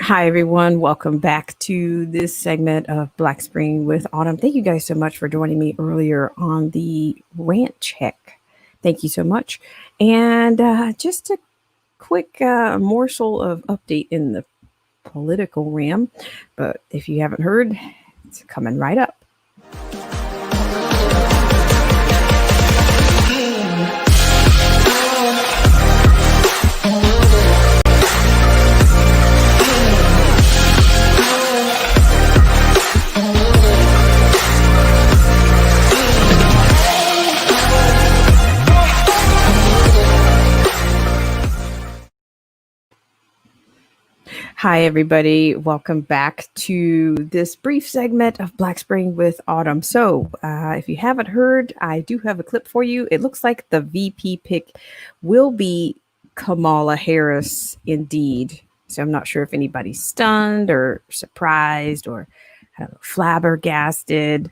Hi, everyone. Welcome back to this segment of Black Spring with Autumn. Thank you guys so much for joining me earlier on the rant check. Thank you so much. And just a quick morsel of update in the political realm. But if you haven't heard, it's coming right up. Hi, everybody. Welcome back to this brief segment of Black Spring with Autumn. So, if you haven't heard, I do have a clip for you. It looks like the VP pick will be Kamala Harris, indeed. So, I'm not sure if anybody's stunned or surprised or I don't know, flabbergasted.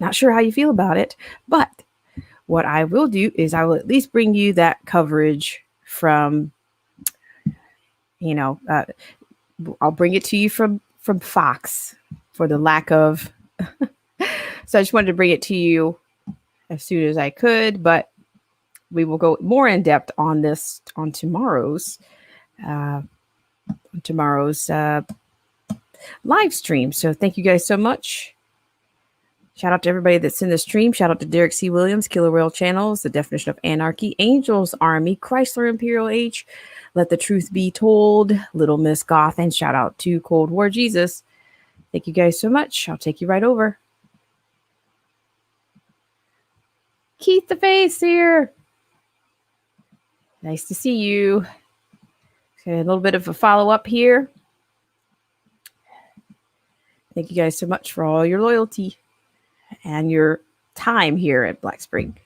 Not sure how you feel about it. But what I will do is I will at least bring you that coverage from you know, uh, I'll bring it to you from Fox for the lack of. So I just wanted to bring it to you as soon as I could, but we will go more in depth on this on uh, tomorrow's live stream. So thank you guys so much. Shout out to everybody that's in the stream. Shout out to Derek C. Williams, Killer Whale Channels, The Definition of Anarchy, Angels Army, Chrysler Imperial H, Let the Truth Be Told, Little Miss Goth, and shout out to Cold War Jesus. Thank you guys so much. I'll take you right over. Keith the Face here. Nice to see you. Okay, a little bit of a follow-up here. Thank you guys so much for all your loyalty and your time here at Black Spring.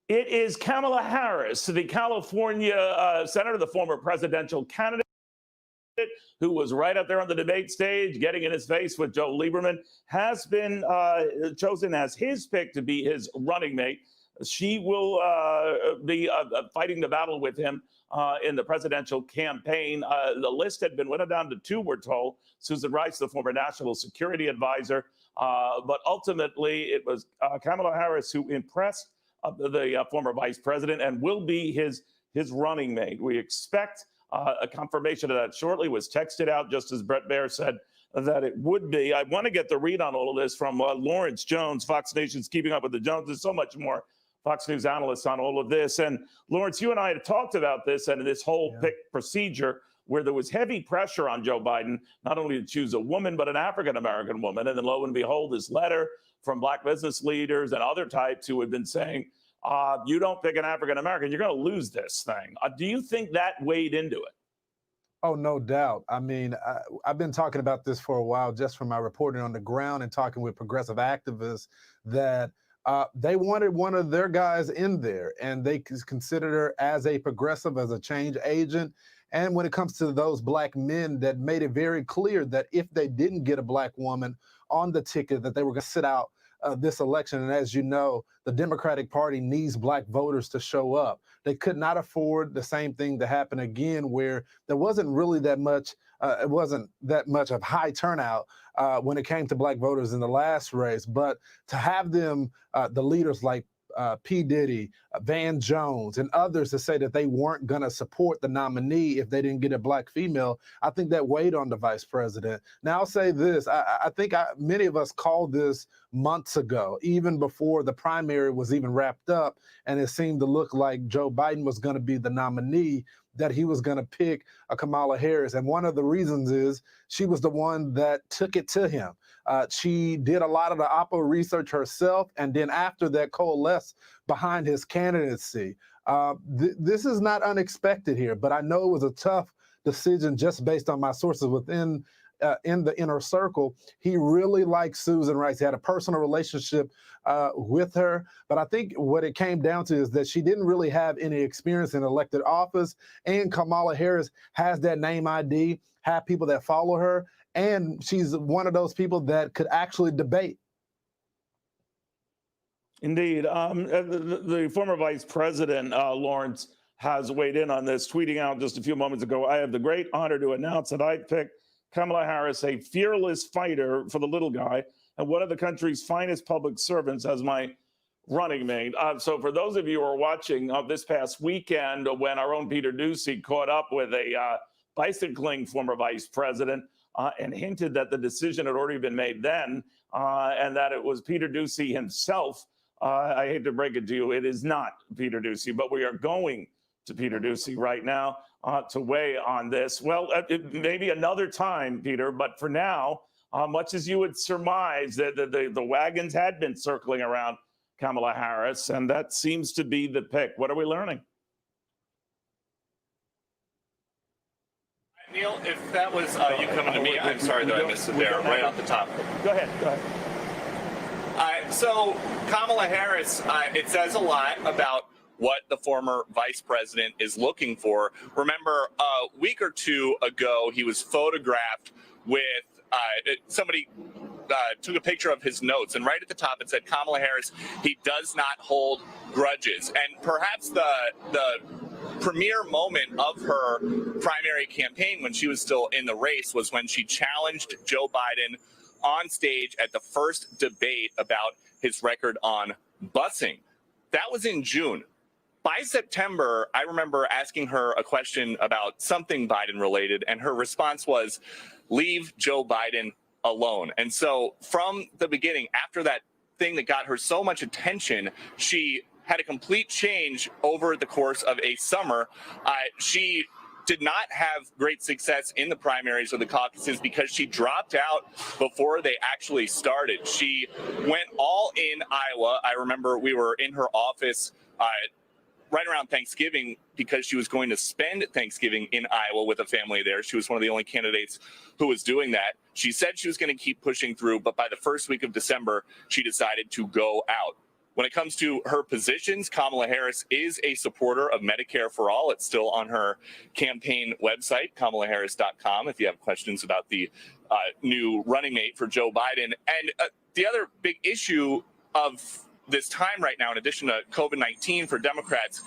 It is Kamala Harris, the California senator, the former presidential candidate, who was right up there on the debate stage, getting in his face with Joe Lieberman, has been chosen as his pick to be his running mate. She will be fighting the battle with him in the presidential campaign. The list had been whittled down to two, we're told. Susan Rice, the former national security advisor. But ultimately, it was Kamala Harris who impressed the former vice president and will be his running mate. We expect a confirmation of that shortly. Was texted out just as Bret Baier said that it would be. I want to get the read on all of this from Lawrence Jones, Fox Nation's Keeping Up with the Joneses. So much more Fox News analysts on all of this. And Lawrence, you and I had talked about this and this whole pick procedure where there was heavy pressure on Joe Biden, not only to choose a woman, but an African-American woman. And then lo and behold, this letter from Black business leaders and other types who had been saying, you don't pick an African-American, you're going to lose this thing. Do you think that weighed into it? Oh, no doubt. I mean, I've been talking about this for a while, just from my reporting on the ground and talking with progressive activists, that they wanted one of their guys in there, and they considered her as a progressive, as a change agent. And when it comes to those Black men, that made it very clear that if they didn't get a Black woman on the ticket, that they were going to sit out this election. And as you know, the Democratic Party needs Black voters to show up. They could not afford the same thing to happen again, where there wasn't really that much, it wasn't that much of high turnout when it came to Black voters in the last race. But to have them, the leaders like P. Diddy, Van Jones, and others to say that they weren't going to support the nominee if they didn't get a Black female, I think that weighed on the vice president. Now, I'll say this. I think many of us called this months ago, even before the primary was even wrapped up, and it seemed to look like Joe Biden was going to be the nominee, that he was going to pick a Kamala Harris. And one of the reasons is she was the one that took it to him. She did a lot of the Oppo research herself, and then after that coalesced behind his candidacy. This is not unexpected here, but I know it was a tough decision just based on my sources within in the inner circle. He really liked Susan Rice. He had a personal relationship with her. But I think what it came down to is that she didn't really have any experience in elected office. And Kamala Harris has that name ID, have people that follow her. And she's one of those people that could actually debate. Indeed. The former vice president, Lawrence, has weighed in on this, tweeting out just a few moments ago, I have the great honor to announce that I picked Kamala Harris, a fearless fighter for the little guy and one of the country's finest public servants, as my running mate. So for those of you who are watching this past weekend, when our own Peter Doocy caught up with a bicycling former vice president and hinted that the decision had already been made then and that it was Peter Doocy himself, I hate to break it to you, it is not Peter Doocy, but we are going to Peter Doocy right now to weigh on this. Well, maybe another time, Peter, but for now, much as you would surmise that the wagons had been circling around Kamala Harris, and that seems to be the pick. What are we learning? Neil, if that was you coming to me, I'm sorry that I missed it there right off the top. Go ahead. So Kamala Harris, it says a lot about what the former vice president is looking for. Remember, a week or two ago, he was photographed with somebody took a picture of his notes, and right at the top it said, Kamala Harris, he does not hold grudges. And perhaps the premier moment of her primary campaign when she was still in the race was when she challenged Joe Biden on stage at the first debate about his record on busing. That was in June. By September, I remember asking her a question about something Biden related, and her response was, leave Joe Biden alone. And so from the beginning, after that thing that got her so much attention, she had a complete change over the course of a summer. She did not have great success in the primaries or the caucuses because she dropped out before they actually started. She went all in Iowa. I remember we were in her office right around Thanksgiving because she was going to spend Thanksgiving in Iowa with a family there. She was one of the only candidates who was doing that. She said she was going to keep pushing through, but by the first week of December, she decided to go out. When it comes to her positions, Kamala Harris is a supporter of Medicare for All. It's still on her campaign website, KamalaHarris.com, if you have questions about the new running mate for Joe Biden. And the other big issue of this time right now, in addition to COVID-19 for Democrats,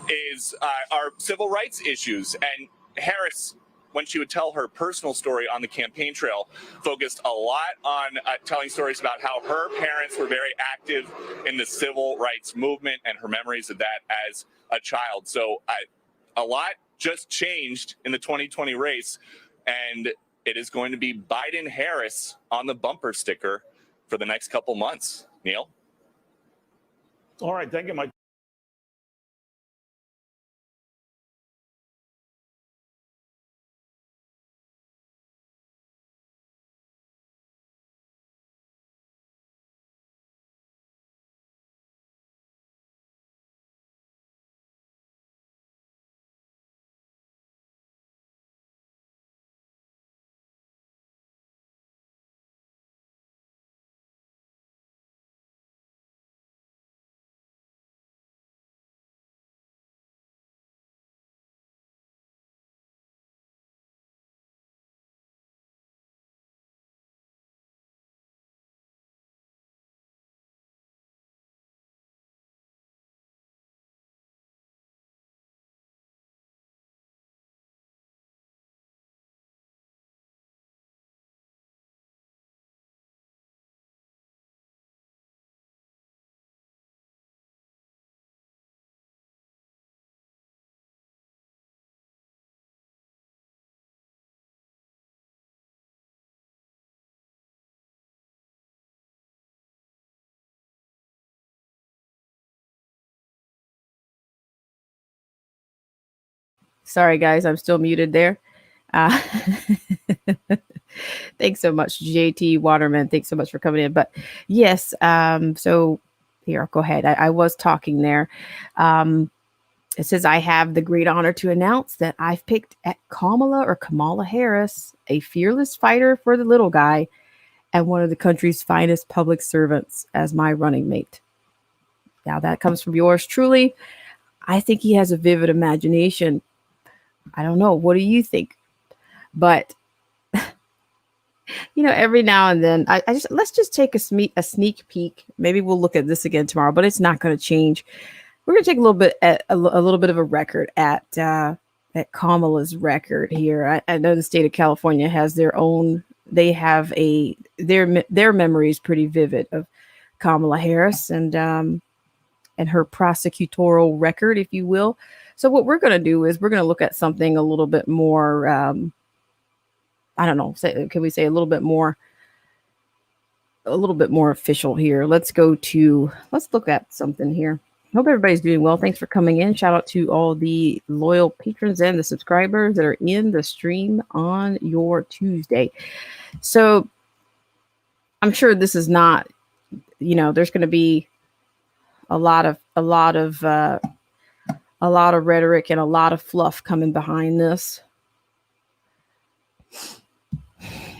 is our civil rights issues. And Harris, when she would tell her personal story on the campaign trail, focused a lot on telling stories about how her parents were very active in the civil rights movement and her memories of that as a child. So a lot just changed in the 2020 race, and it is going to be Biden-Harris on the bumper sticker for the next couple months. Neil? All right, thank you, Mike. Sorry, guys, I'm still muted there. Thanks so much, JT Waterman. Thanks so much for coming in. But yes, so here, go ahead. I was talking there. It says, I have the great honor to announce that I've picked at Kamala Harris, a fearless fighter for the little guy and one of the country's finest public servants, as my running mate. Now that comes from yours truly. I think he has a vivid imagination. I don't know. What do you think? But You know, every now and then, I just let's just take a sneak peek. Maybe we'll look at this again tomorrow, but it's not going to change. We're going to take a little bit at a little bit of a record at Kamala's record here. I know the state of California has their own. They have their memory is pretty vivid of Kamala Harris and her prosecutorial record, if you will. So what we're going to do is we're going to look at something a little bit more. I don't know. Can we say a little bit more official here? Let's look at something here. Hope everybody's doing well. Thanks for coming in. Shout out to all the loyal patrons and the subscribers that are in the stream on your Tuesday. So I'm sure this is not, there's going to be a lot of rhetoric and a lot of fluff coming behind this.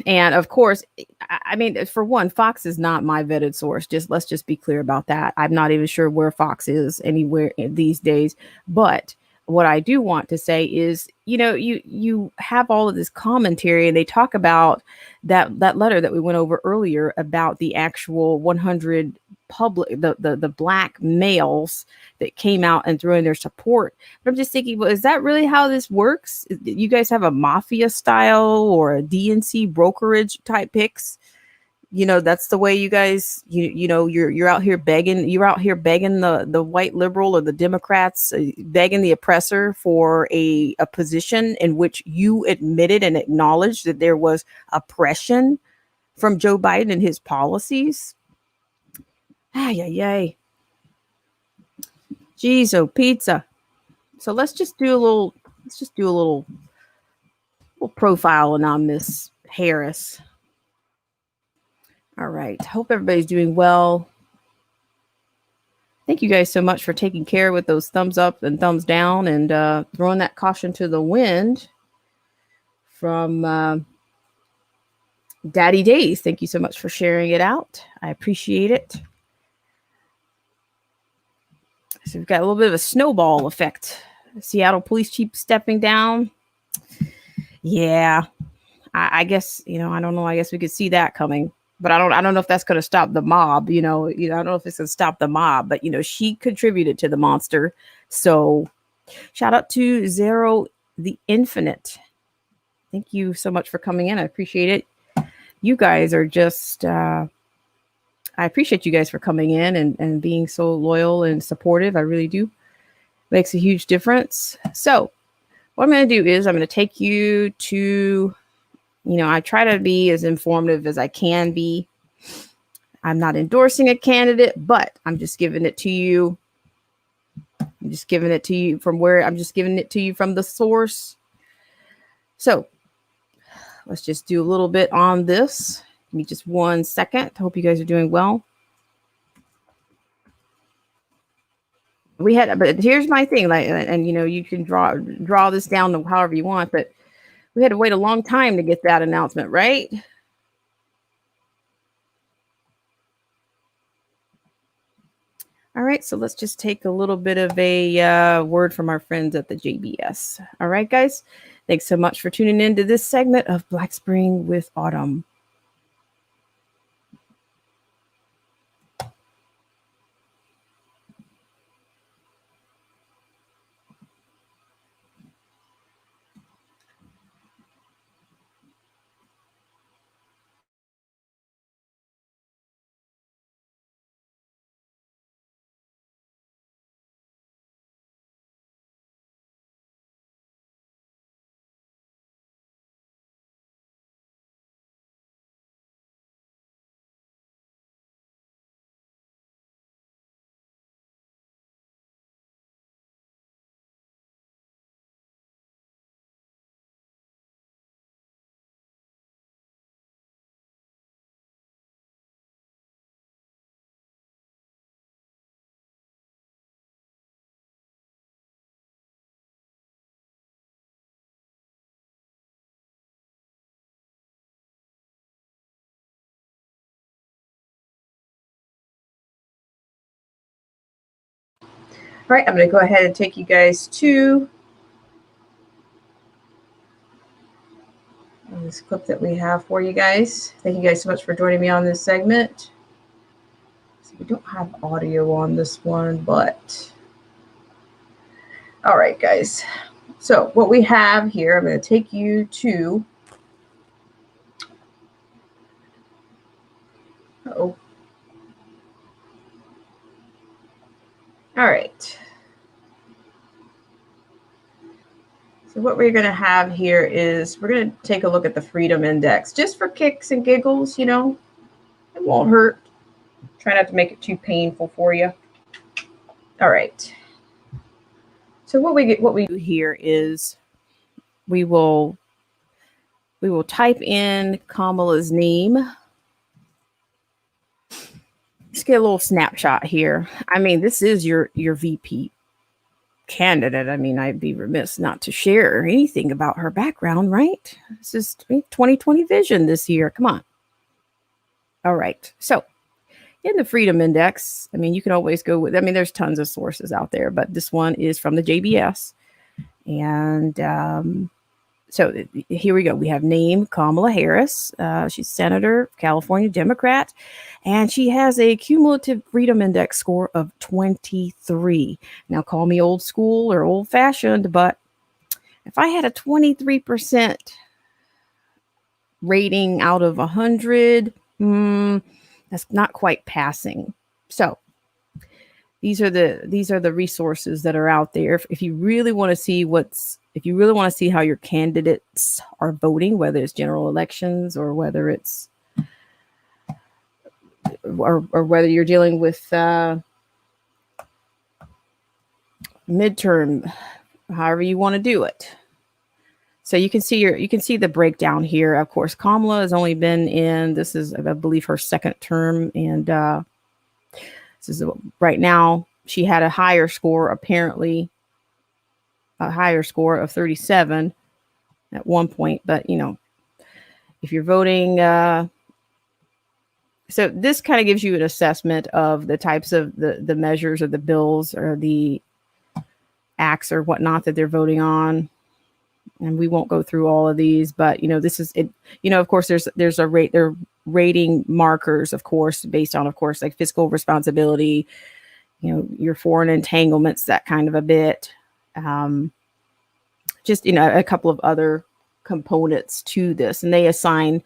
And of course, I mean, for one, Fox is not my vetted source. Let's just be clear about that. I'm not even sure where Fox is anywhere these days. But what I do want to say is, you have all of this commentary, and they talk about that letter that we went over earlier about the actual 100 the black males that came out and threw in their support. But I'm just thinking, well, is that really how this works? You guys have a mafia style or a DNC brokerage type picks? That's the way you guys, you're out here begging. You're out here begging the white liberal or the Democrats, begging the oppressor for a position in which you admitted and acknowledged that there was oppression from Joe Biden and his policies. Ay. Geez, oh, pizza. So let's just do a little profiling on Miss Harris. All right. Hope everybody's doing well. Thank you guys so much for taking care with those thumbs up and thumbs down and throwing that caution to the wind from Daddy Days. Thank you so much for sharing it out. I appreciate it. So we've got a little bit of a snowball effect. Seattle police chief stepping down. Yeah, I guess, I don't know. I guess we could see that coming, but I don't know if that's going to stop the mob. I don't know if it's going to stop the mob, but she contributed to the monster. So shout out to Zero the Infinite. Thank you so much for coming in. I appreciate it. You guys are just, I appreciate you guys for coming in and being so loyal and supportive. I really do. Makes a huge difference. So what I'm going to do is I'm going to take you to, I try to be as informative as I can be. I'm not endorsing a candidate, but I'm just giving it to you. I'm just giving it to you from the source. So let's just do a little bit on this. Give me just 1 second. I hope you guys are doing well. But here's my thing, and you can draw this down to however you want, but we had to wait a long time to get that announcement, right? All right, so let's just take a little bit of a word from our friends at the JBS. All right, guys, thanks so much for tuning in to this segment of Black Spring with Autumn. All right, I'm going to go ahead and take you guys to this clip that we have for you guys. Thank you guys so much for joining me on this segment. So we don't have audio on this one, but all right, guys. So what we have here, I'm going to take you to. Uh-oh. All right. So what we're going to have here is we're going to take a look at the Freedom Index just for kicks and giggles, you know. It won't hurt. Try not to make it too painful for you. All right. So what we do here is we will type in Kamala's name. Let's get a little snapshot here. I mean, this is your VP candidate. I mean, I'd be remiss not to share anything about her background, right? This is 2020 vision this year. Come on. All right. So in the Freedom Index, I mean, you can always go with, I mean, there's tons of sources out there, but this one is from the JBS. And so here we go. We have name Kamala Harris. She's Senator, California Democrat, and she has a cumulative Freedom Index score of 23. Now, call me old school or old fashioned, but if I had a 23% rating out of 100, that's not quite passing. So these are the resources that are out there. If you really want to see how your candidates are voting, whether it's general elections or whether it's or whether you're dealing with midterm, however you want to do it. So you can see the breakdown here. Of course, Kamala has only been in, this is, I believe, her second term, and this is right now. She had a higher score, apparently, a higher score of 37 at one point. But you know, if you're voting, so this kind of gives you an assessment of the types of the measures or the bills or the acts or whatnot that they're voting on. And we won't go through all of these, but you know, this is it. You know, of course, there's a rate. There are rating markers, of course, based on, of course, like fiscal responsibility. You know, your foreign entanglements, that kind of a bit. Just, you know, a couple of other components to this, and they're assigned,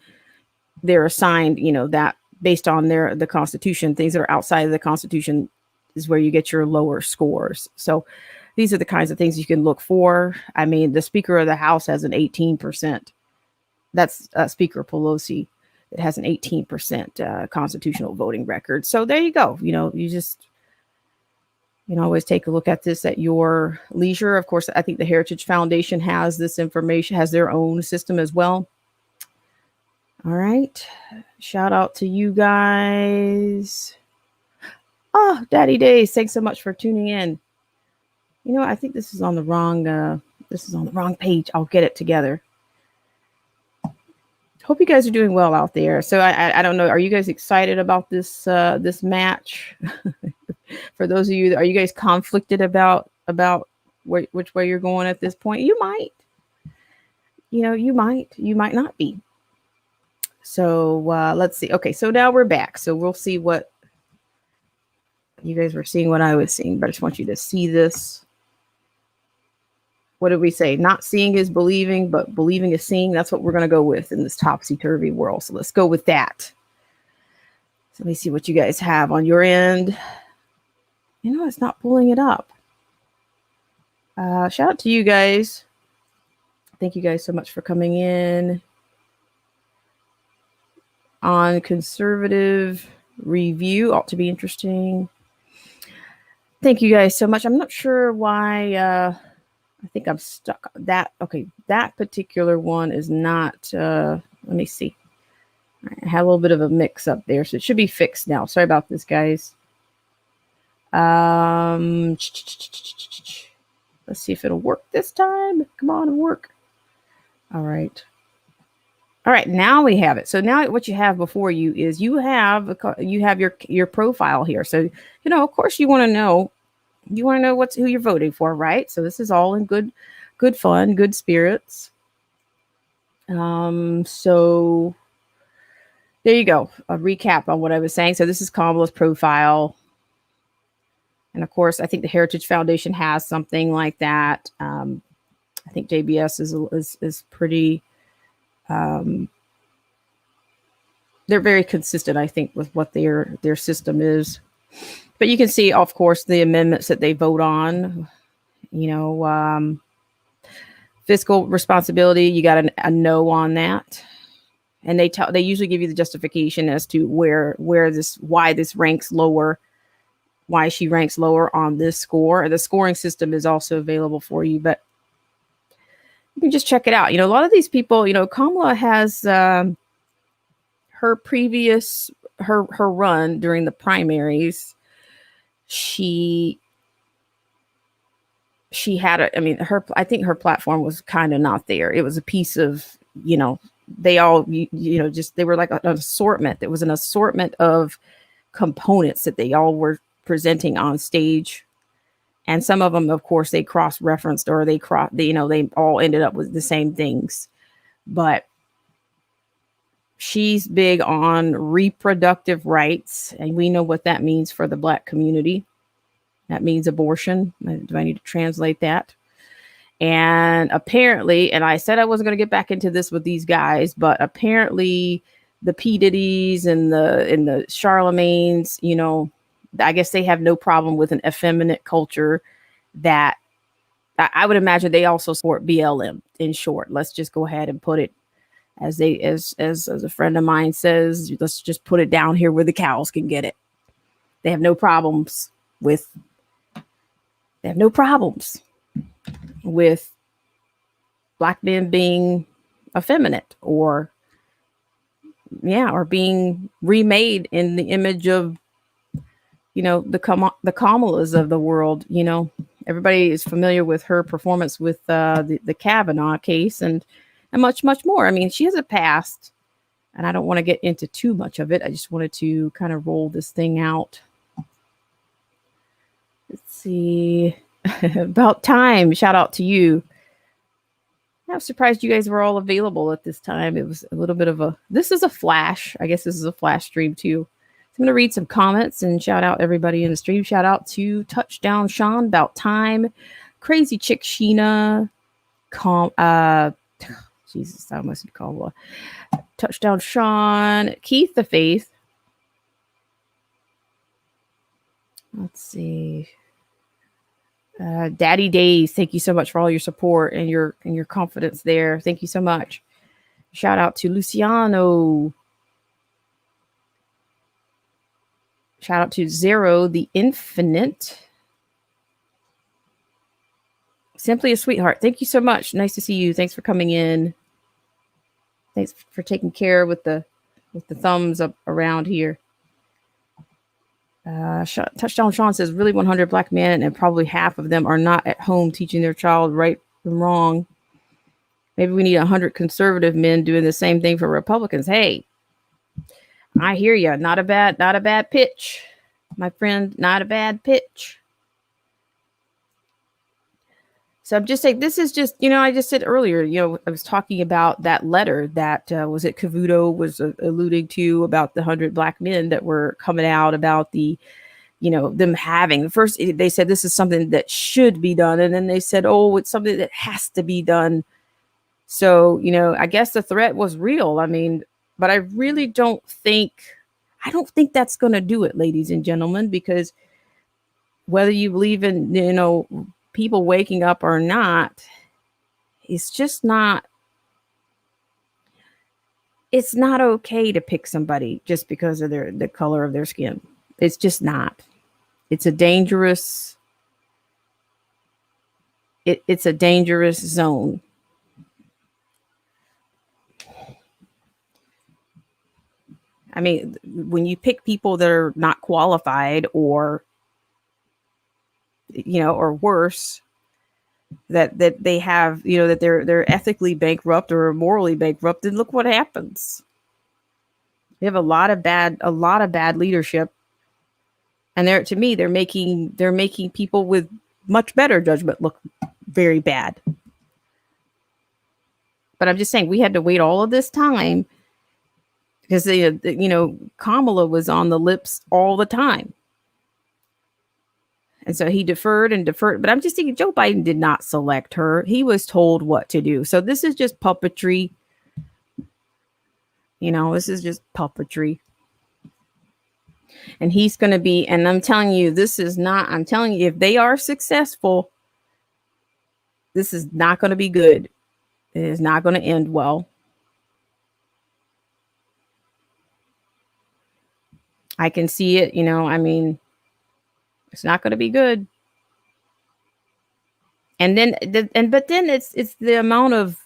you know, that based on the Constitution. Things that are outside of the Constitution is where you get your lower scores. So these are the kinds of things you can look for. I mean, the Speaker of the House has an 18%. That's Speaker Pelosi. It has an 18% constitutional voting record. So there you go. You know, you can always take a look at this at your leisure. Of course, I think the Heritage Foundation has this information, has their own system as well. All right. Shout out to you guys. Oh, Daddy Days, thanks so much for tuning in. You know, I think this is on the wrong page. I'll get it together. Hope you guys are doing well out there. So I don't know. Are you guys excited about this match? For those of you, are you guys conflicted about which way you're going at this point? You might. You know, you might not be. So let's see. Okay, so now we're back. So we'll see what you guys were seeing, what I was seeing, but I just want you to see this. What did we say? Not seeing is believing, but believing is seeing. That's what we're going to go with in this topsy-turvy world. So let's go with that. So let me see what you guys have on your end. You know, it's not pulling it up. Shout out to you guys. Thank you guys so much for coming in on Conservative Review. Ought to be interesting. Thank you guys so much. I'm not sure why... I think I'm stuck. That particular one is not, let me see. I had a little bit of a mix up there, so it should be fixed now. Sorry about this, guys. Let's see if it'll work this time. Come on, work. All right. All right, now we have it. So now what you have before you is you have your profile here. So, you know, of course you want to know who you're voting for, right? So this is all in good fun, good spirits. So there you go. A recap on what I was saying. So this is Kamala's profile. And of course, I think the Heritage Foundation has something like that. I think JBS is pretty. They're very consistent, I think, with what their system is. But you can see, of course, the amendments that they vote on. You know, fiscal responsibility. You got a no on that, and they usually give you the justification as to why this ranks lower. Why she ranks lower on this score. The scoring system is also available for you, but you can just check it out. You know, a lot of these people, you know, Kamala has her run during the primaries. She had I think her platform was kind of not there. It was a piece of, you know, they all, they were like an assortment. There was an assortment of components that they all were presenting on stage, and some of them, of course, they cross-referenced, or they all ended up with the same things. But she's big on reproductive rights, and we know what that means for the Black community. That means abortion. Do I need to translate that? And apparently, and I said I wasn't going to get back into this with these guys, but apparently the P. Diddy's and the Charlemagne's, you know, I guess they have no problem with an effeminate culture. That I would imagine they also support BLM, in short. Let's just go ahead and put it as a friend of mine says, let's just put it down here where the cows can get it. They have no problems with Black men being effeminate or being remade in the image of, you know, the Kamalas of the world. You know, everybody is familiar with her performance with the Kavanaugh case and much, much more. I mean, she has a past, and I don't want to get into too much of it. I just wanted to kind of roll this thing out. Let's see. About time. Shout out to you. I'm surprised you guys were all available at this time. It was a little bit of this is a flash. I guess this is a flash stream too. I'm going to read some comments and shout out everybody in the stream. Shout out to Touchdown Sean, About Time, Crazy Chick Sheena, Jesus, I almost called Touchdown Sean, Keith the Faith. Let's see. Daddy Days, thank you so much for all your support and your confidence there. Thank you so much. Shout out to Luciano. Shout out to Zero the Infinite. Simply a Sweetheart. Thank you so much. Nice to see you. Thanks for coming in. Thanks for taking care with the thumbs up around here. Touchdown Sean says, really 100 Black men, and probably half of them are not at home teaching their child right from wrong. Maybe we need 100 conservative men doing the same thing for Republicans. Hey, I hear you. Not a bad pitch, my friend. Not a bad pitch. So I'm just saying, this is just, you know, I just said earlier, you know, I was talking about that letter that was it Cavuto was alluding to about the 100 Black men that were coming out about the, you know, them having first, they said this is something that should be done. And then they said, oh, it's something that has to be done. So, you know, I guess the threat was real. I mean, but I really don't think that's going to do it, ladies and gentlemen, because whether you believe in, you know, people waking up or not, it's just not, it's not okay to pick somebody just because of the color of their skin. It's just not. It's a dangerous, it's a dangerous zone. I mean, when you pick people that are not qualified or, you know, or worse, that they have, you know, that they're ethically bankrupt or morally bankrupt, then look what happens. They have a lot of bad leadership, and they're making people with much better judgment look very bad. But I'm just saying we had to wait all of this time because Kamala was on the lips all the time. And so he deferred and deferred. But I'm just thinking Joe Biden did not select her. He was told what to do. So this is just puppetry. This is just puppetry. And he's going to be, and I'm telling you, I'm telling you, if they are successful, this is not going to be good. It is not going to end well. I can see it, it's not going to be good. And then, but then it's the amount of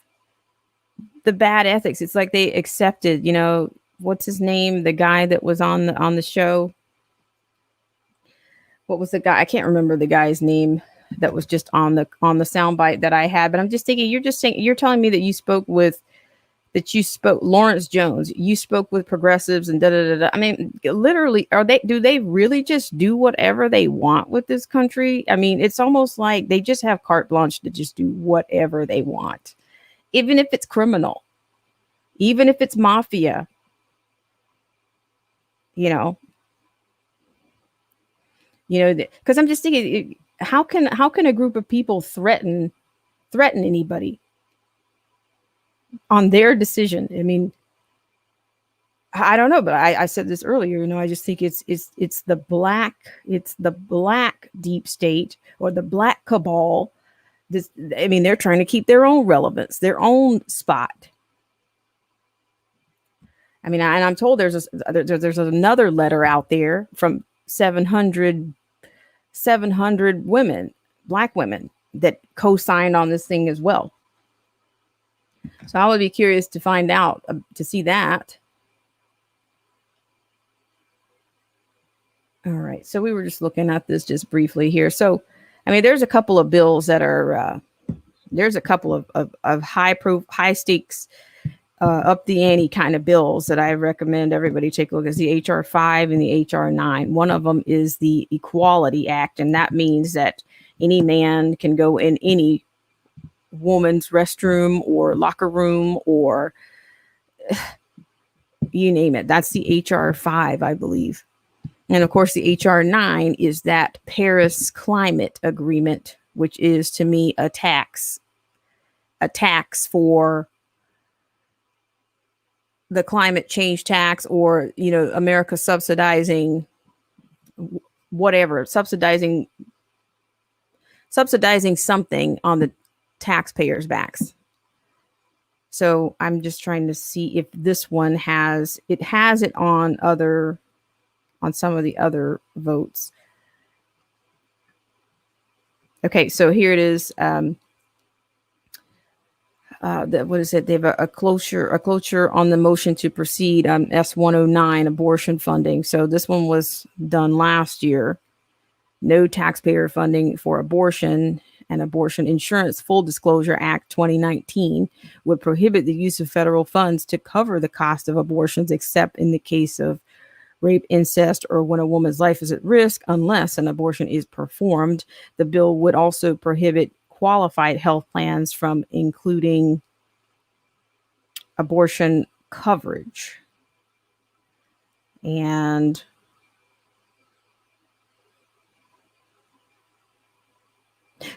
the bad ethics. It's like they accepted, what's his name? The guy that was on the show. What was the guy? I can't remember the guy's name that was just on the soundbite that I had. But I'm just thinking, you're telling me that you spoke Lawrence Jones. You spoke with progressives and da da da da. I mean, literally, do they really just do whatever they want with this country? I mean, it's almost like they just have carte blanche to just do whatever they want, even if it's criminal, even if it's mafia. Because I'm just thinking, how can a group of people threaten anybody on their decision? I mean, I don't know, but I said this earlier. I just think it's the black deep state or the black cabal. They're trying to keep their own relevance, their own spot. And I'm told there's another letter out there from 700 women, black women, that co-signed on this thing as well. So I would be curious to find out, to see that. All right. So we were just looking at this just briefly here. So, there's a couple of bills that are, there's a couple of high stakes, up the ante kind of bills that I recommend everybody take a look at. The HR 5 and the HR 9. One of them is the Equality Act, and that means that any man can go in any woman's restroom or locker room or you name it. That's the HR 5, I believe. And of course, the HR 9 is that Paris Climate Agreement, which is to me a tax for the climate change tax, or America subsidizing whatever, subsidizing something on the taxpayers' backs. So I'm just trying to see if this one has it on some of the other votes. Okay, so here it is. What is it? They have a cloture on the motion to proceed on S-109 abortion funding. So this one was done last year. No taxpayer funding for abortion, and Abortion Insurance Full Disclosure Act 2019 would prohibit the use of federal funds to cover the cost of abortions, except in the case of rape, incest, or when a woman's life is at risk, unless an abortion is performed. The bill would also prohibit qualified health plans from including abortion coverage. And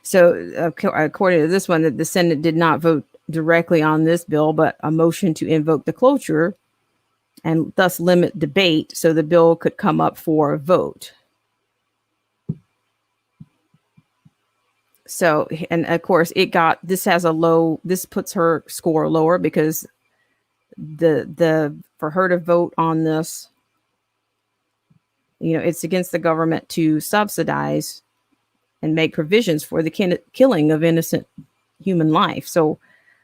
so according to this one, the Senate did not vote directly on this bill, but a motion to invoke the cloture and thus limit debate so the bill could come up for a vote. So, and of course this puts her score lower because for her to vote on this, it's against the government to subsidize and make provisions for the killing of innocent human life. So,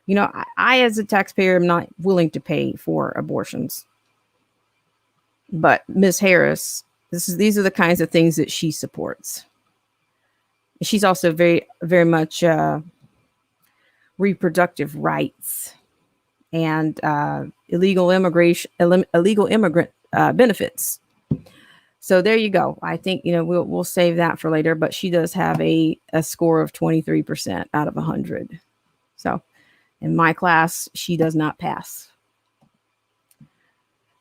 I as a taxpayer am not willing to pay for abortions. But Ms. Harris, these are the kinds of things that she supports. She's also very, very much reproductive rights and illegal immigrant benefits. So there you go. I think we'll save that for later. But she does have a score of 23% out of 100. So In my class, she does not pass.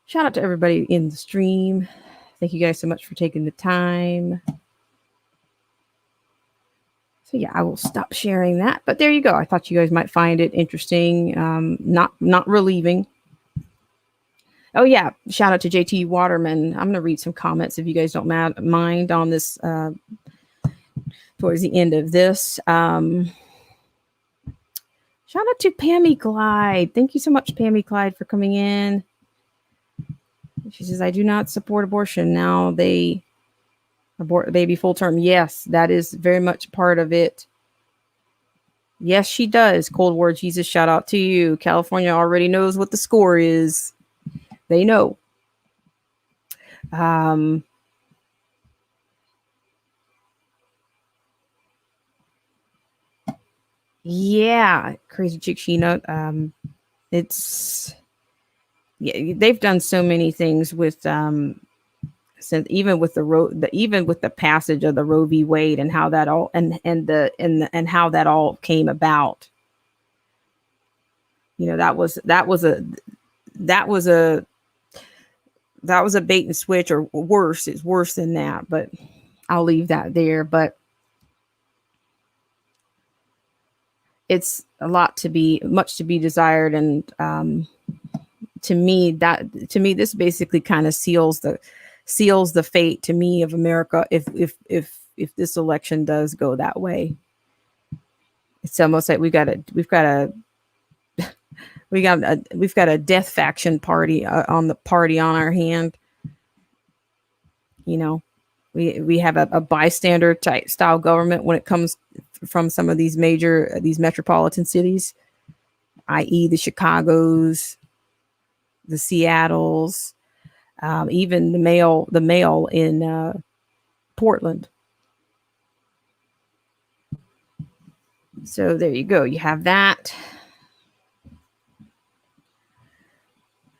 Shout out to everybody in the stream. Thank you guys so much for taking the time. So yeah, I will stop sharing that. But there you go. I thought you guys might find it interesting. Not relieving. Oh yeah, shout out to JT Waterman. I'm gonna read some comments if you guys don't mind on this towards the end of this. Shout out to Pammy Clyde. Thank you so much, Pammy Clyde, for coming in. She says, I do not support abortion. Now they abort the baby full term. Yes, that is very much part of it. Yes, she does. Cold War Jesus, shout out to you. California already knows what the score is. They know. Yeah, Crazy Chick Sheena. It's yeah, they've done so many things with since even with the passage of the Roe v. Wade and how that all and how that all came about. You know, that was a bait and switch, or worse. It's worse than that, but I'll leave that there. But it's much to be desired, and to me, this basically kind of seals the fate to me of America if this election does go that way. It's almost like we've got a death faction party on our hand. You know, we have a bystander type style government when it comes from some of these metropolitan cities, i.e. the Chicagos, the Seattles, even the mail in Portland. So there you go. You have that.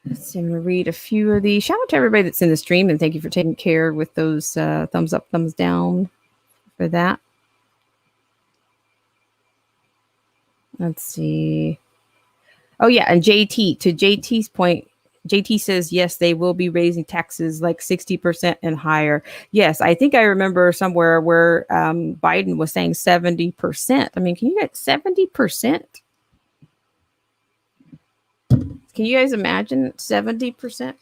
Let's see, I'm going to read a few of these. Shout out to everybody that's in the stream, and thank you for taking care with those thumbs up, thumbs down for that. Let's see. Oh, yeah, and JT's point, JT says, yes, they will be raising taxes like 60% and higher. Yes, I think I remember somewhere where Biden was saying 70%. I mean, can you get 70%? Can you guys imagine 70%?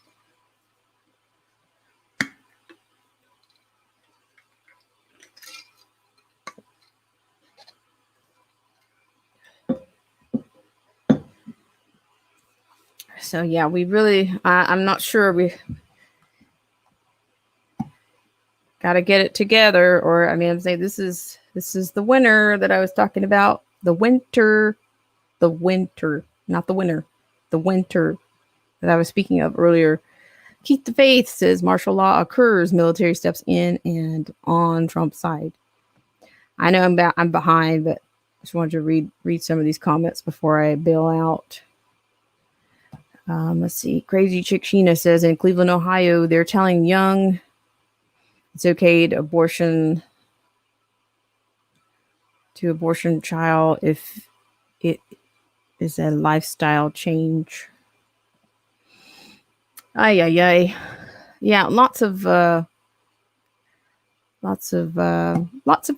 So yeah, we really, I'm not sure we got to get it together, or I mean, I'm saying this is the winter that I was talking about. The winter, not the winter, the winter that I was speaking of earlier. Keep the faith, says martial law occurs, military steps in and on Trump's side. I know I'm behind, but I just wanted to read some of these comments before I bail out. Let's see. Crazy Chick Sheena says in Cleveland, Ohio, they're telling young it's okay to abortion child if it is a lifestyle change. Ay. Yeah, lots of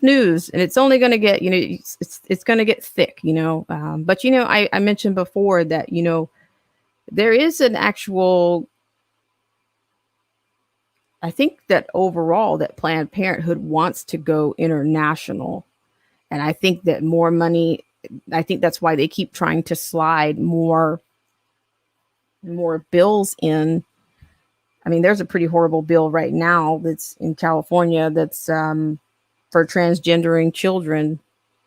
news, and it's only going to get, it's going to get thick, but I mentioned before that, there is an actual, I think that overall that Planned Parenthood wants to go international. And I think that more money, I think that's why they keep trying to slide more bills in. I mean, there's a pretty horrible bill right now that's in California that's for transgendering children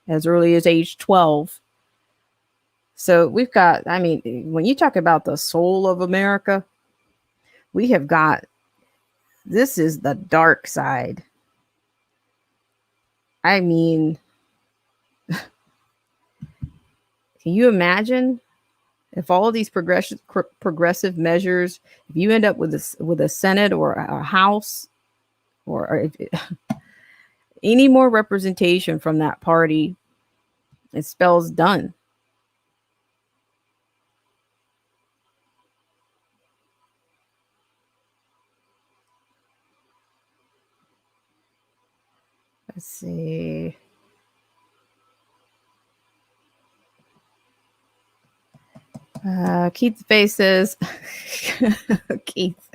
as early as age 12. So we've got, I mean, when you talk about the soul of America, we have got, this is the dark side. I mean, can you imagine if all of these progressive measures, if you end up with a Senate or a House or any more representation from that party, it spells done. Let's see. Keith Face says, Keith,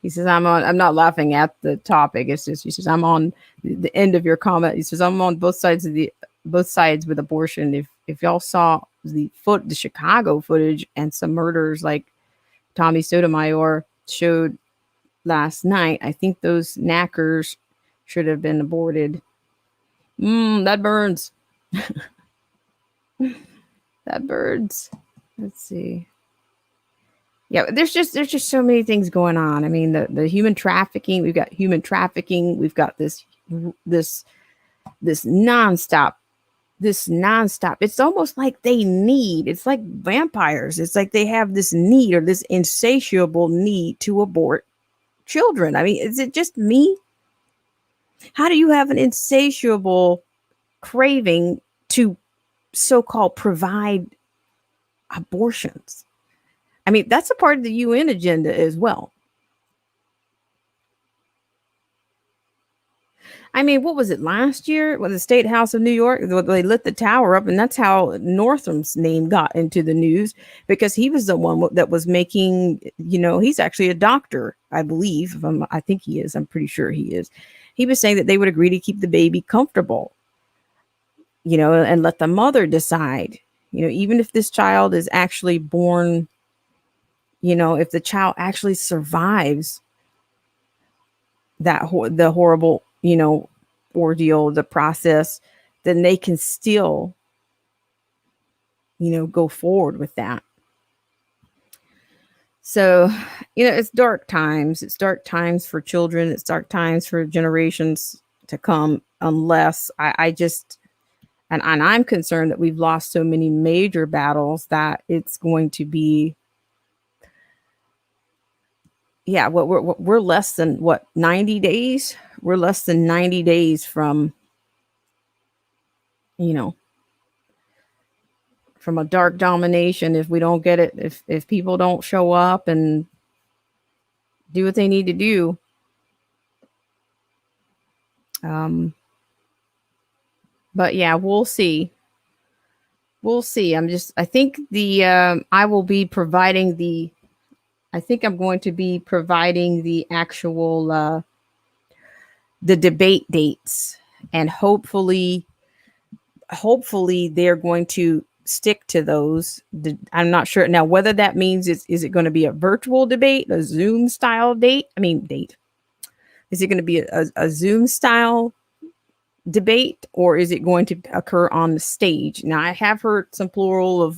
he says, I'm not laughing at the topic. It's just, he says, I'm on the end of your comment. He says, I'm on both sides with abortion. If y'all saw the Chicago footage and some murders like Tommy Sotomayor showed last night, I think those knackers should have been aborted. That burns. That burns. Let's see. Yeah, there's just so many things going on. I mean, the human trafficking. We've got human trafficking. We've got this nonstop. It's almost like they need. It's like vampires. It's like they have this need or this insatiable need to abort children. I mean, is it just me? How do you have an insatiable craving to so-called provide abortions? I mean, that's a part of the UN agenda as well. I mean, what was it last year when the State House of New York, they lit the tower up, and that's how Northam's name got into the news, because he was the one that was making, he's actually a doctor, I believe. I think he is. I'm pretty sure he is. He was saying that they would agree to keep the baby comfortable, and let the mother decide, even if this child is actually born, if the child actually survives the horrible, ordeal, the process, then they can still, go forward with that. So, it's dark times. It's dark times for children. It's dark times for generations to come, unless and I'm concerned that we've lost so many major battles that it's going to be, we're less than 90 days. We're less than 90 days from, from a dark domination. If we don't get it, if people don't show up and do what they need to do. But yeah, we'll see. We'll see. I think I will be providing I think I'm going to be providing the actual, the debate dates, and hopefully they're going to stick to those. I'm not sure now whether that means is it going to be a virtual debate, a Zoom style date? Is it going to be a Zoom style debate, or is it going to occur on the stage? Now, I have heard some plural,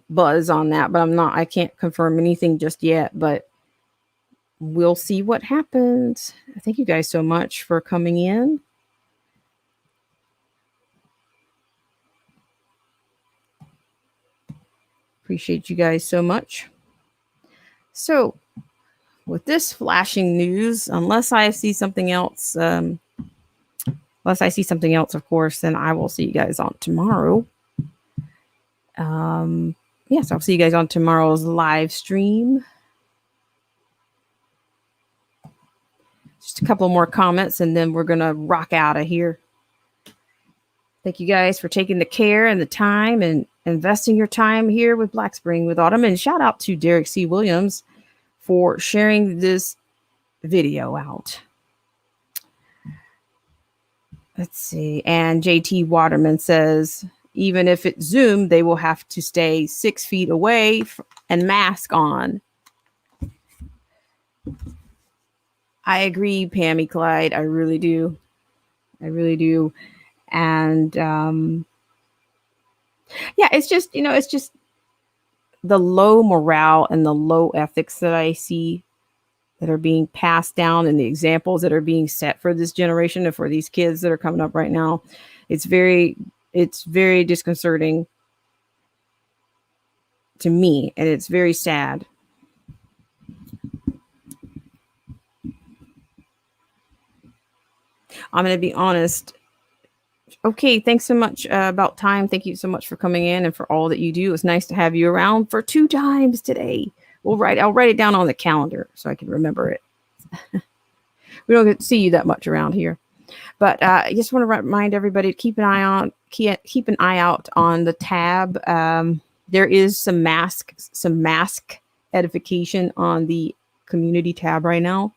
buzz on that, but I can't confirm anything just yet, but we'll see what happens. Thank you guys so much for coming in. Appreciate you guys so much. So, with this flashing news, unless I see something else, of course, then I will see you guys on tomorrow. Yes, I'll see you guys on tomorrow's live stream. Just a couple more comments, and then we're going to rock out of here. Thank you guys for taking the care and the time and investing your time here with Black Spring with Autumn. And shout out to Derek C. Williams for sharing this video out. Let's see. And JT Waterman says, even if it's Zoom, they will have to stay 6 feet away and mask on. I agree, Pammy Clyde. I really do. And it's just, it's just the low morale and the low ethics that I see that are being passed down, and the examples that are being set for this generation and for these kids that are coming up right now. It's very disconcerting to me, and it's very sad. I'm going to be honest. Okay, thanks so much about time. Thank you so much for coming in and for all that you do. It's nice to have you around for 2 times today. I'll write it down on the calendar so I can remember it. We don't get to see you that much around here. But I just want to remind everybody to keep an eye out on the tab. There is some mask edification on the community tab right now.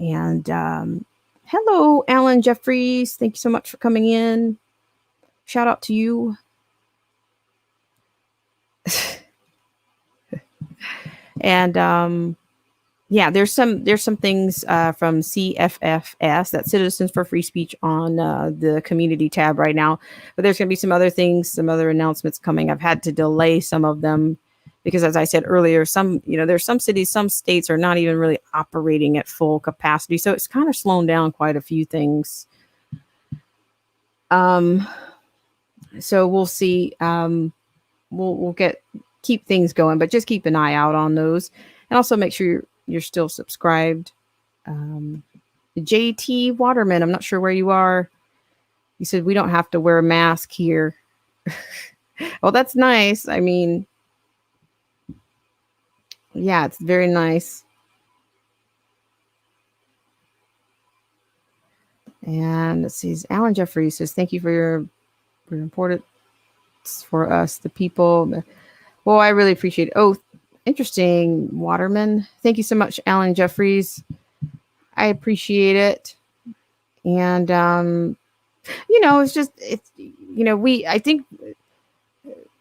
And hello, Alan Jeffries. Thank you so much for coming in. Shout out to you. And yeah, there's some things from CFFS, that's Citizens for Free Speech, on the community tab right now. But there's going to be some other things, some other announcements coming. I've had to delay some of them because, as I said earlier, there's some cities, some states are not even really operating at full capacity. So it's kind of slowing down quite a few things. So we'll see. We'll keep things going, but just keep an eye out on those, and also make sure you're still subscribed. JT Waterman, I'm not sure where you are. You said we don't have to wear a mask here. Well, that's nice. I mean, yeah, it's very nice. And let's see, Alan Jeffries says, thank you for your importance for us, the people. Well, I really appreciate it. Oh, interesting, Waterman. Thank you so much, Alan Jeffries. I appreciate it. And, I think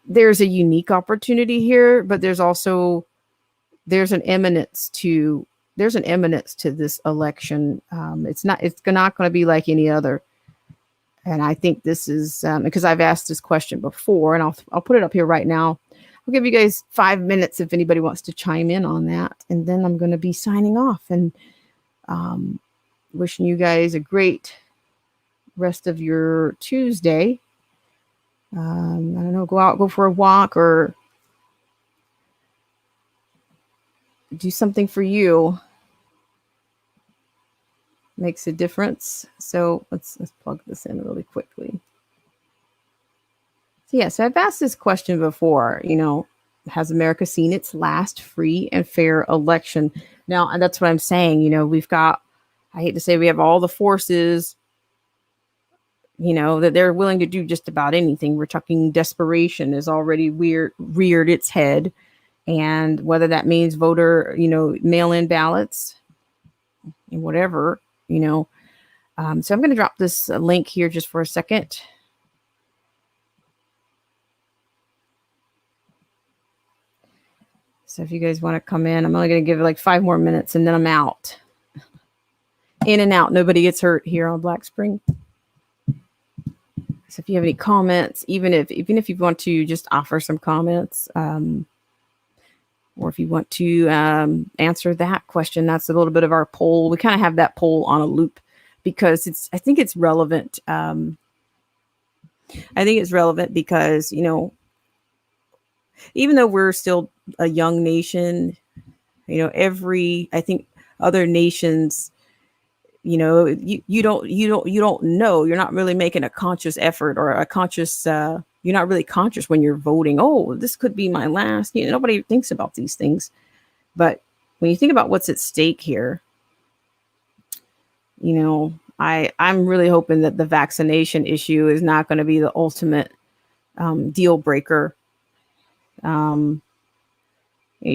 there's a unique opportunity here, but there's an eminence to this election. It's not going to be like any other. And I think this is because I've asked this question before, and I'll put it up here right now. I'll give you guys 5 minutes if anybody wants to chime in on that. And then I'm going to be signing off and wishing you guys a great rest of your Tuesday. I don't know, go out, go for a walk, or do something for you. Makes a difference. So let's plug this in really quickly. So yeah, so I've asked this question before, has America seen its last free and fair election? Now, and that's what I'm saying, we've got, I hate to say, we have all the forces, that they're willing to do just about anything. We're talking desperation has already reared its head. And whether that means voter, mail-in ballots, whatever, so I'm going to drop this link here just for a second. So if you guys want to come in, I'm only going to give it like 5 more minutes and then I'm out. In and out. Nobody gets hurt here on Black Spring. So if you have any comments, even if you want to just offer some comments, or if you want to answer that question, that's a little bit of our poll. We kind of have that poll on a loop because I think it's relevant. I think it's relevant because, even though we're still a young nation, I think other nations, you don't know, you're not really making a conscious effort or a conscious, you're not really conscious when you're voting. Oh, this could be my last, nobody thinks about these things. But when you think about what's at stake here, I'm really hoping that the vaccination issue is not going to be the ultimate deal breaker. You're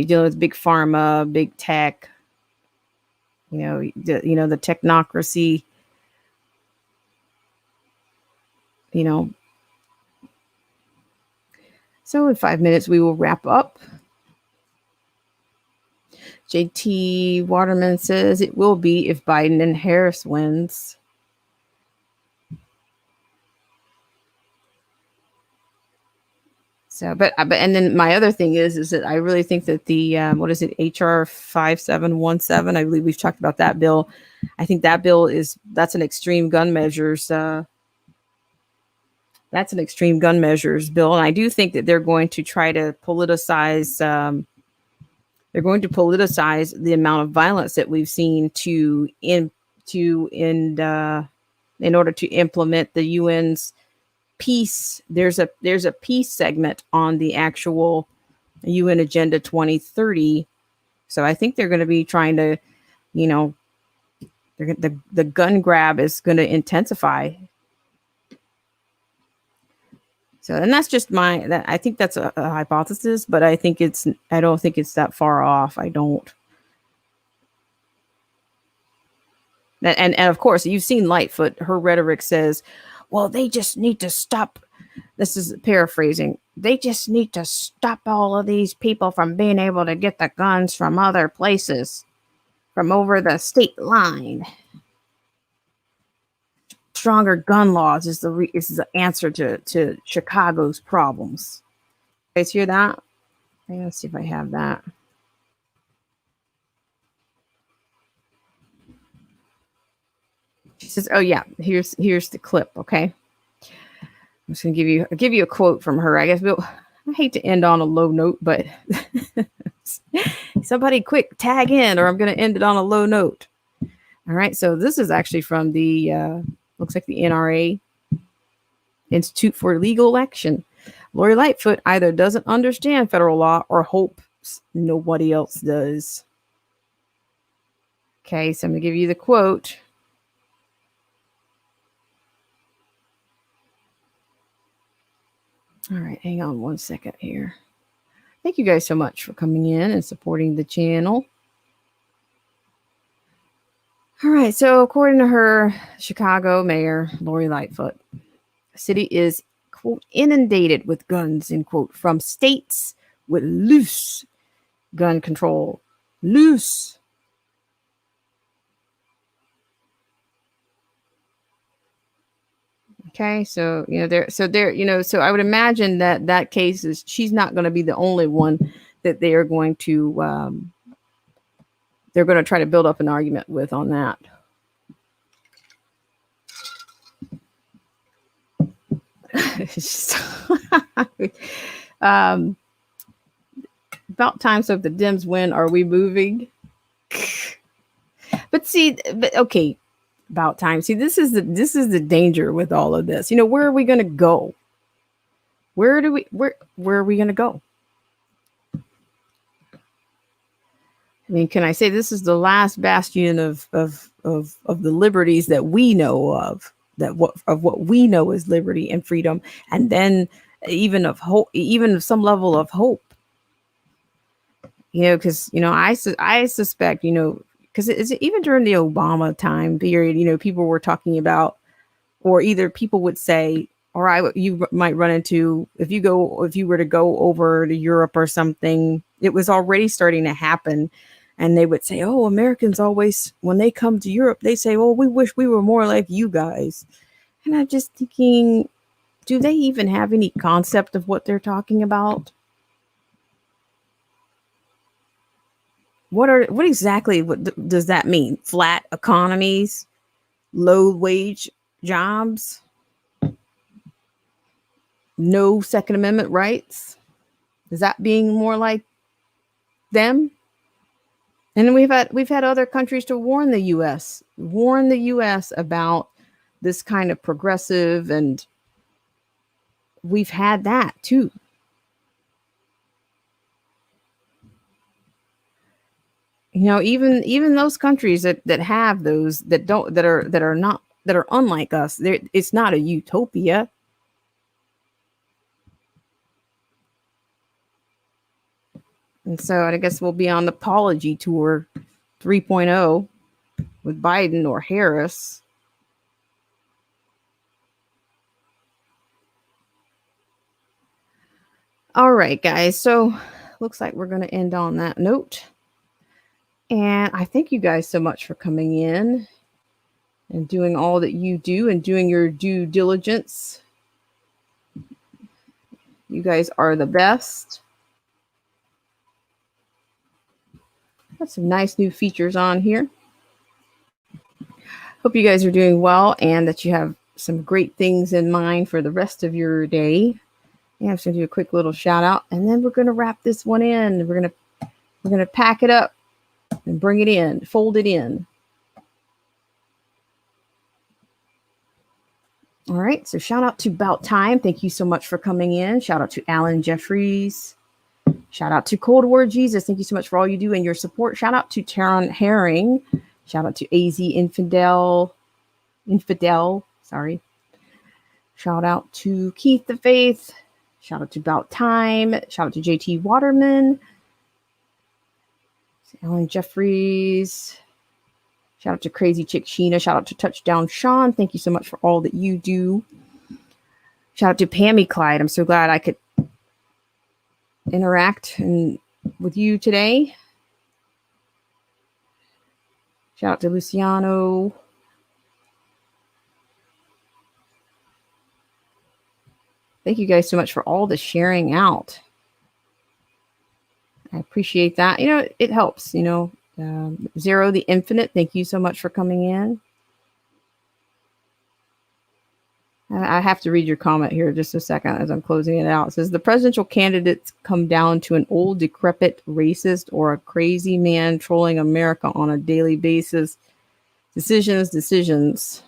dealing with big pharma, big tech, the technocracy, So in 5 minutes, we will wrap up. JT Waterman says it will be if Biden and Harris wins. So, and then my other thing is that I really think that the, HR 5717, I believe we've talked about that bill. I think that bill that's an extreme gun measures. That's an extreme gun measures bill. And I do think that they're going to try to politicize, the amount of violence that we've seen in order to implement the UN's peace. There's a peace segment on the actual UN Agenda 2030. So I think they're going to be trying to you know, the gun grab is going to intensify. So, and that's just I think that's a hypothesis, but I don't think it's that far off. I don't. And of course, you've seen Lightfoot. Her rhetoric says, well, they just need to stop. This is paraphrasing. They just need to stop all of these people from being able to get the guns from other places, from over the state line. Stronger gun laws is the answer to Chicago's problems. You guys hear that? Let's see if I have that. She says, "Oh yeah, here's the clip. Okay, I'm just gonna give you a quote from her. I guess I hate to end on a low note, but somebody quick tag in, or I'm gonna end it on a low note. All right, so this is actually from the looks like the NRA, Institute for Legal Action. Lori Lightfoot either doesn't understand federal law or hopes nobody else does." Okay, so I'm gonna give you the quote. All right, hang on one second here. Thank you guys so much for coming in and supporting the channel. All right, so according to her, Chicago Mayor Lori Lightfoot, the city is, quote, inundated with guns, end quote, from states with loose gun control. Loose. Okay, so so I would imagine that case is she's not going to be the only one that they are going to they're going to try to build up an argument with on that. It's just, about time. So if the Dems win, are we moving? Okay. About time. See, this is the danger with all of this. Where are we going to go? Where are we going to go? I mean, can I say this is the last bastion of the liberties that we know of, what we know is liberty and freedom, and then even of hope, even of some level of hope. Because I suspect because it's even during the Obama time period, people were talking about, or either people would say, or you might run into, if you were to go over to Europe or something, it was already starting to happen. And they would say, oh, Americans always, when they come to Europe, they say, oh, we wish we were more like you guys. And I'm just thinking, do they even have any concept of what they're talking about? What exactly does that mean? Flat economies, low wage jobs, no Second Amendment rights? Is that being more like them? And we've had other countries to warn the U.S. about this kind of progressive, and we've had that too. Even those countries that have those that are unlike us, it's not a utopia. And so I guess we'll be on the apology tour 3.0 with Biden or Harris. All right, guys. So looks like we're going to end on that note. And I thank you guys so much for coming in and doing all that you do and doing your due diligence. You guys are the best. Got some nice new features on here. Hope you guys are doing well and that you have some great things in mind for the rest of your day. Yeah, I'm just gonna do a quick little shout out, and then we're gonna wrap this one in. We're gonna pack it up and bring it in, fold it in. All right, so shout out to About Time. Thank you so much for coming in. Shout out to Alan Jeffries. Shout out to Cold War Jesus. Thank you so much for all you do and your support. Shout out to Taron Herring. Shout out to AZ Infidel. Sorry. Shout out to Keith the Faith. Shout out to About Time. Shout out to JT Waterman. Alan Jeffries. Shout out to Crazy Chick Sheena. Shout out to Touchdown Sean. Thank you so much for all that you do. Shout out to Pammy Clyde. I'm so glad I could interact with you today. Shout out to Luciano. Thank you guys so much for all the sharing out. I appreciate that. You know, it helps, you know. Zero the Infinite, thank you so much for coming in. I have to read your comment here just a second as I'm closing it out. It says, the presidential candidates come down to an old, decrepit racist or a crazy man trolling America on a daily basis. Decisions.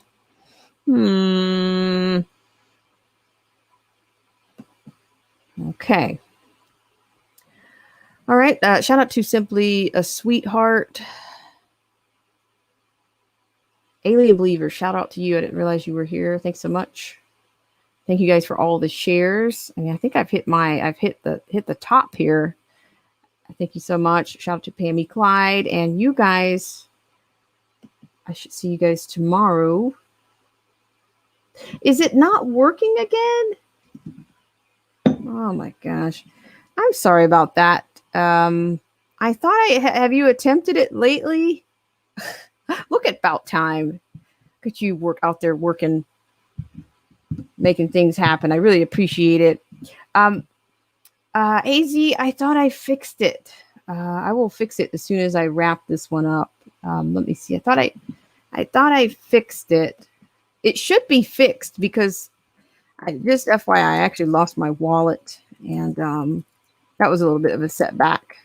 Okay. All right. Shout out to Simply a Sweetheart. Alien Believer, shout out to you. I didn't realize you were here. Thanks so much. Thank you guys for all the shares. I mean, I think I've hit the top here. Thank you so much. Shout out to Pammy Clyde and you guys. I should see you guys tomorrow. Is it not working again? Oh my gosh. I'm sorry about that. I thought have you attempted it lately? Look at About Time. Look at you out there working, making things happen. I really appreciate it. AZ, I thought I fixed it. I will fix it as soon as I wrap this one up. Let me see. I thought I fixed it. It should be fixed because just FYI, I actually lost my wallet and that was a little bit of a setback.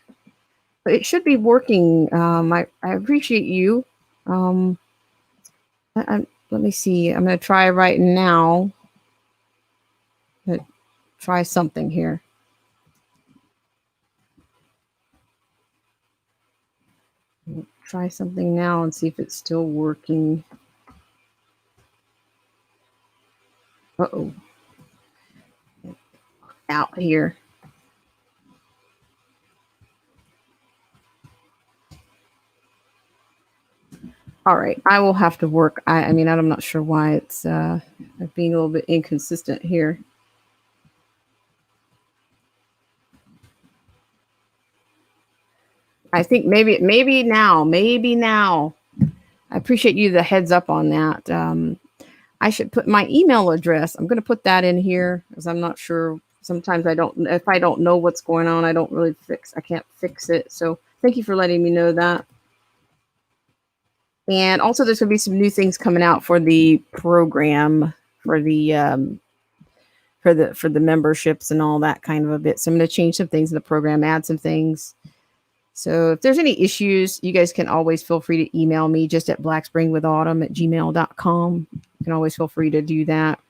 But it should be working. I appreciate you. Let me see. I'm going to try right now. Try something here. Try something now and see if it's still working. Uh-oh. Out here. All right, I will have to work. I mean, I'm not sure why it's being a little bit inconsistent here. I think maybe now. I appreciate you the heads up on that. I should put my email address. I'm going to put that in here because I'm not sure. Sometimes if I don't know what's going on, I can't fix it. So thank you for letting me know that. And also there's going to be some new things coming out for the program for the memberships and all that kind of a bit. So I'm going to change some things in the program, add some things. So if there's any issues, you guys can always feel free to email me just at blackspringwithautumn@gmail.com. You can always feel free to do that.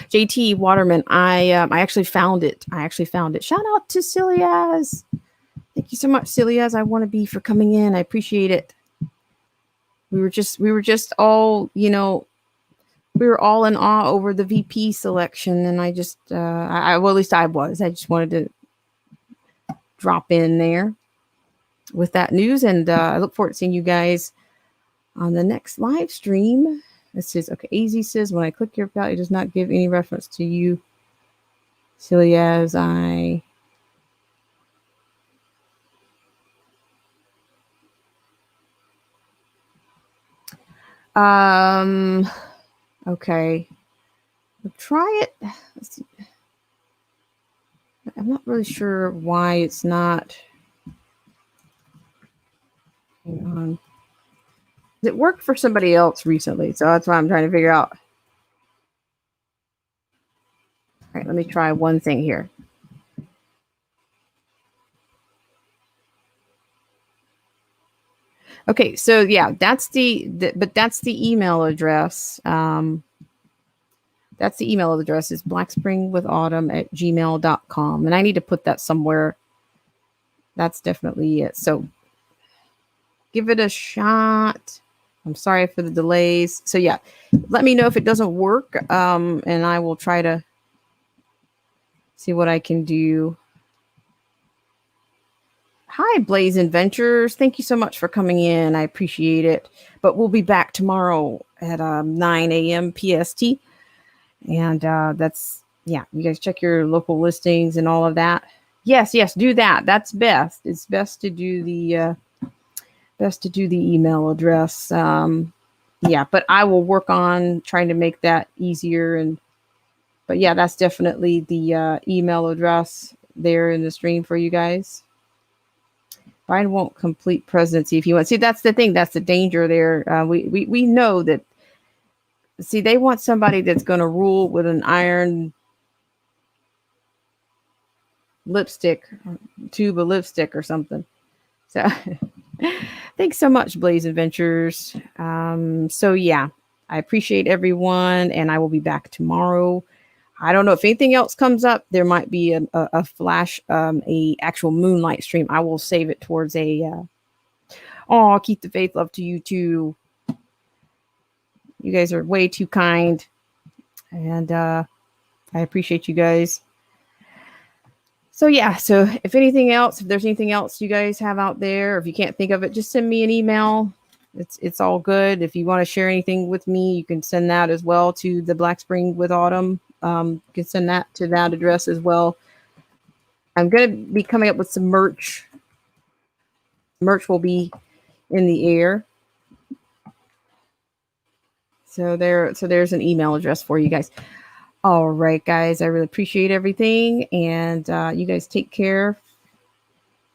JT Waterman, I actually found it. Shout out to Cilias. Thank you so much, Cilias. I want to be for coming in. I appreciate it. We were just all, you know, we were all in awe over the VP selection. And I just, well, at least I was. I just wanted to drop in there with that news. And I look forward to seeing you guys on the next live stream. It says, okay, AZ says, when I click your about, it does not give any reference to you. Silly as I... Okay. I'll try it. Let's see. I'm not really sure why it's not. Hang on. It worked for somebody else recently, so that's why I'm trying to figure out. All right, let me try one thing here. Okay, so yeah, that's the email address. That's That's the email address, is blackspringwithautumn@gmail.com. And I need to put that somewhere. That's definitely it. So give it a shot. I'm sorry for the delays. So yeah, let me know if it doesn't work. And I will try to see what I can do. Hi, Blazing Ventures. Thank you so much for coming in. I appreciate it. But we'll be back tomorrow at 9 a.m. PST. And that's, yeah, you guys check your local listings and all of that. Yes, do that. That's best. It's best to do the email address. Yeah, but I will work on trying to make that easier. But yeah, that's definitely the email address there in the stream for you guys. Biden won't complete presidency if he wants. See, that's the thing. That's the danger there. We know that. See, they want somebody that's going to rule with an iron lipstick, tube of lipstick or something. So thanks so much, Blaze Adventures. So yeah, I appreciate everyone, and I will be back tomorrow. I don't know if anything else comes up. There might be a flash, a actual moonlight stream. I will save it towards a. Keep the faith. Love to you too. You guys are way too kind, and I appreciate you guys. So yeah, so if there's anything else you guys have out there, or if you can't think of it, just send me an email. It's all good. If you want to share anything with me, you can send that as well to the Black Spring with Autumn. You can send that to that address as well. I'm going to be coming up with some merch. Merch will be in the air. So there's an email address for you guys. All right, guys, I really appreciate everything. And you guys take care.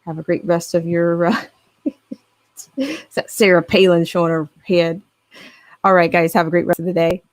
Have a great rest of your... Is that Sarah Palin showing her head? All right, guys, have a great rest of the day.